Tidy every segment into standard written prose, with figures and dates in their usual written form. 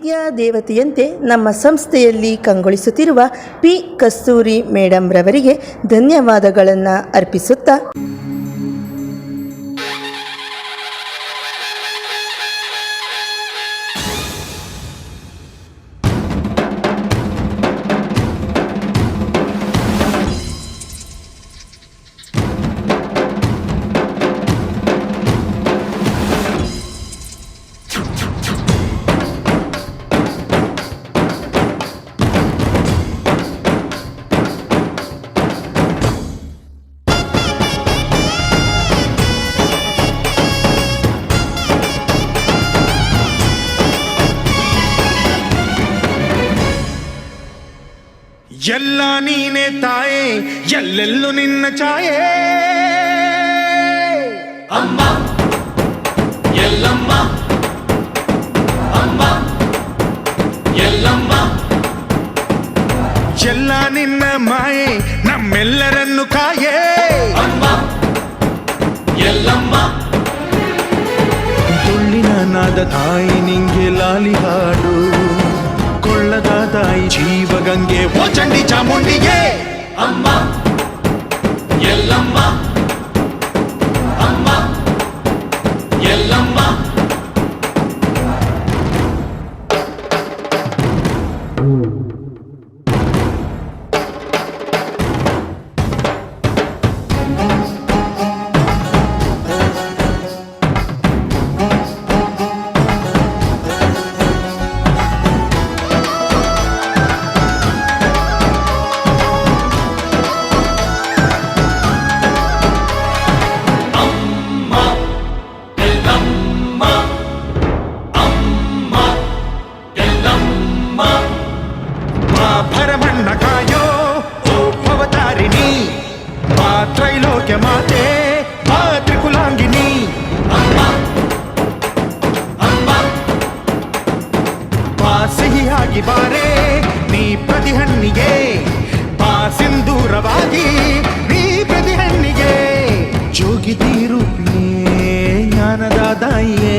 ವಿದ್ಯಾ ದೇವತೆಯಂತೆ ನಮ್ಮ ಸಂಸ್ಥೆಯಲ್ಲಿ ಕಂಗೊಳಿಸುತ್ತಿರುವ ಪಿ ಕಸ್ತೂರಿ ಮೇಡಮ್ ರವರಿಗೆ ಧನ್ಯವಾದಗಳನ್ನು ಅರ್ಪಿಸುತ್ತಾ ಎಲ್ಲ ನೀನೆ ತಾಯೇ ಎಲ್ಲೆಲ್ಲೂ ನಿನ್ನ ಛಾಯೆ ಅಮ್ಮ ಎಲ್ಲಮ್ಮ ಅಮ್ಮ ಎಲ್ಲಮ್ಮ ಎಲ್ಲ ನಿನ್ನ ಮಾಯೆ ನಮ್ಮೆಲ್ಲರನ್ನು ಕಾಯೆ ಅಮ್ಮ ಎಲ್ಲಮ್ಮ ತುಳ್ಳಿನ ನಾದ ತಾಯಿ ನಿಂಗೆ ಲಾಲಿ ಹಾಡು ಕೊಳ್ಳದ ತಾಯಿ ಜೀವಗಂಗೆ ಓ ಚಂಡಿ ಚಾಮುಂಡಿಗೆ ಅಮ್ಮ ಎಲ್ಲಮ್ಮ ಅಮ್ಮ ಎಲ್ಲಮ್ಮ ಭರಮಣ್ಣ ಕಾಯೋ ಓ ಭವತಾರಿಣಿ ಮಾ ತ್ರೈಲೋಕ್ಯ ಮಾತೆ ಮಾ ತ್ರಿಕುಲಾಂಗಿನಿ ಅಮ್ಮ ಅಮ್ಮ ಮಾ ಸಿಹಿಯಾಗಿ ಬಾರೆ ನೀ ಪ್ರತಿಹಣ್ಣಿಗೆ ಮಾ ಸಿಂಧೂರವಾಗಿ ನೀ ಪ್ರತಿಹಣ್ಣಿಗೆ ಜೋಗಿತಿ ರೂಪಿಣಿಯೇ ಜ್ಞಾನದ ದಾಯಿಯೇ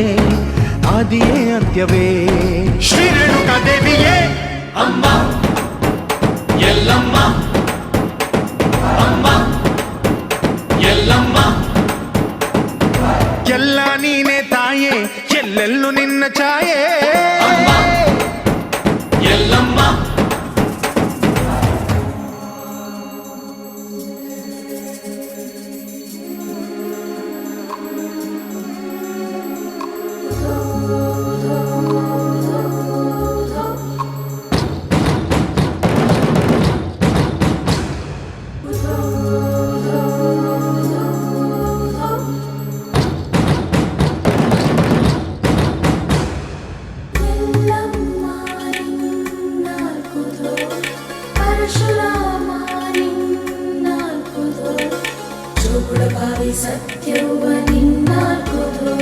ಆದಿಯೇ ಅಂತ್ಯವೇ ಶ್ರೀ ರೇಣುಕಾ ದೇವಿಯೇ ಅಮ್ಮ ಎಲ್ಲಮ್ಮ ಅಮ್ಮ ಎಲ್ಲಮ್ಮ ಎಲ್ಲ ನೀನೆ ತಾಯೇ ಎಲ್ಲೆಲ್ಲೂ ನಿನ್ನ ಛಾಯೆ ಅಮ್ಮ ಎಲ್ಲಮ್ಮ ಸತ್ಯವ ನಿನ್ನಾಲ್ಕುದು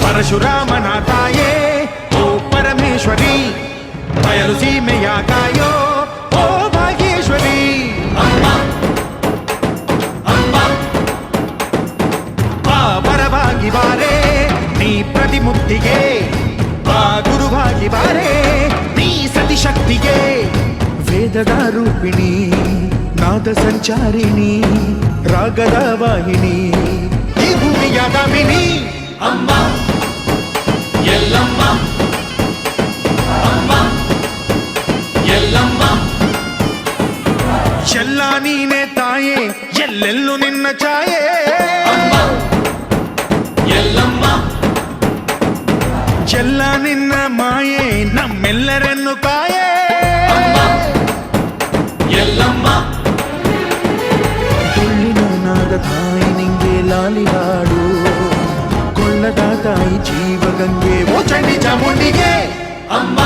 ಪರಶುರಾಮನ ತಾಯೇ ಓ ಪರಮೇಶ್ವರಿ ಬಯಲು ಸೀಮೆಯ ಕಾಯೋ ಓ ಭಾಗ್ಯೇಶ್ವರಿ ಅಮ್ಮ ಅಮ್ಮ ಬಾ ಬರವಾಗಿ ಬಾರೆ ನೀ ಪ್ರತಿಮುಕ್ತಿಗೆ ಬಾ ಗುರುವಾಗಿ ಬಾರೆ ನೀ ಸತಿಶಕ್ತಿಗೆ ವೇದದ ರೂಪಿಣಿ ನಾದ ಸಂಚಾರಿಣಿ ರಾಗದ ವಾಹಿನಿ ಈ ಭೂಮಿಯ ದಾಮಿನಿ ಅಮ್ಮ ಎಲ್ಲಮ್ಮ ಅಮ್ಮ ಎಲ್ಲಮ್ಮ ಎಲ್ಲ ನೀನೆ ತಾಯೇ ಎಲ್ಲೆಲ್ಲೂ ನಿನ್ನ ಛಾಯೆ ಅಮ್ಮ ಎಲ್ಲಮ್ಮ ಎಲ್ಲ ನಿನ್ನ ಮಾಯೆ ನಮ್ಮೆಲ್ಲರನ್ನು ಕಾಯೆ ಅಮ್ಮ ಎಲ್ಲಮ್ಮ ತುಳ್ಳಿನ ನಾದ ತಾಯಿ ನಿಂಗೆ ಲಾಲಿ ಹಾಡು ಕೊಳ್ಳದ ತಾಯಿ ಜೀವಗಂಗೆ ಓ ಚಂಡಿ ಚಾಮುಂಡಿಗೆ ಅಮ್ಮ